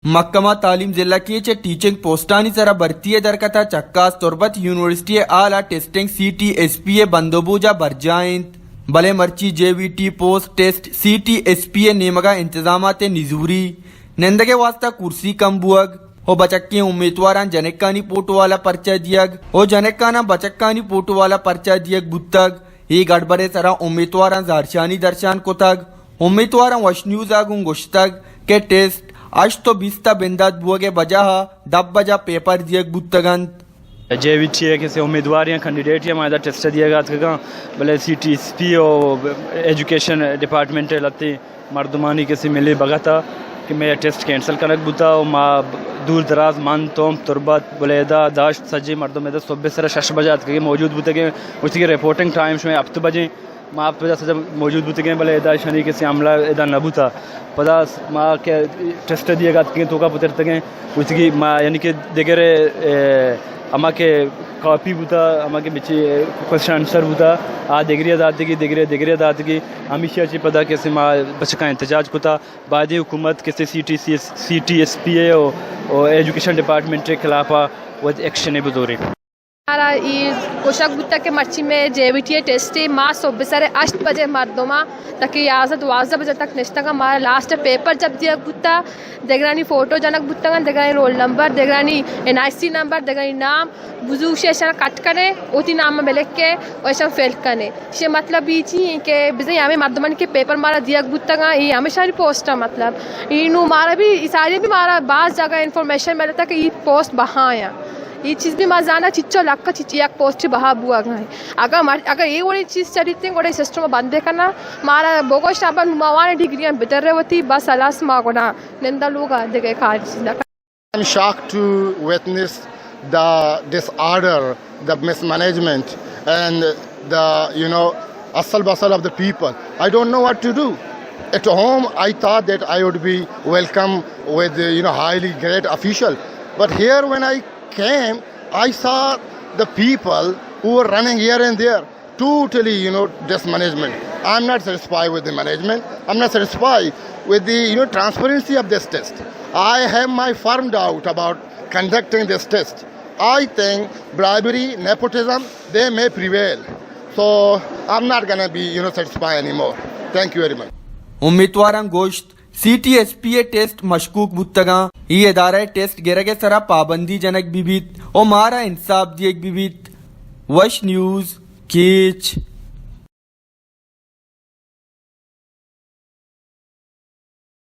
महकमा तालीम जिला की टीचिंग पोस्टानी जरा भर्ती दरकता चक्कास तुरबत यूनिवर्सिटी आला टेस्टिंग CTSPA बंदोबूजा बरजाइंत भले मर्ची JVT पोस्ट टेस्ट CTSPA नेमगा इंतजाम निजूरी निंदगे वास्ता कुर्सी कम बुअग हो बचक्की उम्मीदवार जनक्कानी पोटो वाला पर्चा दियग हो जनक्काना बचक्कानी पोटो वाला पर्चा दियग बुत्तग ही गड़बड़े सरा उम्मीदवार जारशानी दर्शान कोतग उम्मीदवार वश न्यूज आगुं गोश्तग के टेस्ट आज तो बीसता बिंदात बुअगे बजा दब बजा पेपर दियग बुत्तगंत JVT है किसी उम्मीदवार या कैंडिडेट या मायदा टेस्ट दिएगा तो भले CTSP और एजुकेशन डिपार्टमेंट लत्ती मर्दमानी किसी मिली बगाता कि मैं टेस्ट कैंसिल करक बुता और माँ दूर दराज मान तोम तुरबत बुलेदा दाश्त सजी मर्दों में सुबह सर 6 बजे के मौजूद बुते के उसकी रिपोर्टिंग टाइम्स में 7 बजे माँ आप सजा मौजूद बुते के भले एदा शनी किसी अमला एदा न बुता पता माँ के टेस्ट दिएगा तो का पुतर तक उसकी माँ यानी कि देगरे अमा के कॉपी बुता अमा के बिची क्वेश्चन आंसर बुता आ देगरिया दात की हमेशा ची पता कैसे माँ बच्चे का इंतजाज कुता बाद हुकूमत कैसे CTSPA और एजुकेशन डिपार्टमेंट के खिलाफ वो एक्शन बदोरी हमारा ये कोशक बुत्ता के मर्ची में JVT टेस्ट माँ सुबह सारे 8 बजे मर्दोमा तक 11 बजे तक नेस्ता का हमारा लास्ट पेपर जब दिया बुत्ता देगरानी फोटो जनक बुत्ता देगरानी रोल नंबर देगरानी NIC नंबर देगरानी नाम बुजुर्ग से ऐसा कट करे उसी नाम में लिख के वैसा फेल करने ये मतलब ये चीज़ के बिजनेस हमें मर्दमन के पेपर मारा दिया बुत्ता ये हमेशा पोस्ट मतलब इनू मारा भी सारे भी मारा बाज़ जगह इन्फॉर्मेशन मिलता कि ये पोस्ट बहाँ आया ये चीज़ भी मजाना चिच्चो लक्का चिच्ची एक पोस्ट बहा बुआ गए अगर ये वाली चीज़ चलिए गोड़े सिस्टम बंद करना मारा बोगो शाबा मवाने डिग्रियां बेहतर होती बस अलास माँ गोड़ा निंदा लोग आते गए खारिज I'm shocked to witness the disorder, the mismanagement, and the asal basal of the people. I don't know what to do. At home, I thought that I would be welcome with highly great official, but here when I came, I saw the people who were running here and there. Totally, mismanagement. I'm not satisfied with the management. I'm not satisfied with the, transparency of this test. I have my firm doubt about conducting this test. I think bribery, nepotism, they may prevail. So I'm not going to be, satisfied anymore. Thank you very much. उम्मीदवार गोश्त CTSPA test मशकूक बुत्तगा ये अदारा test गिरगे सरा पाबंदी जनक बिबित और मारा इंसाफ दिएक बिबित वश news कीच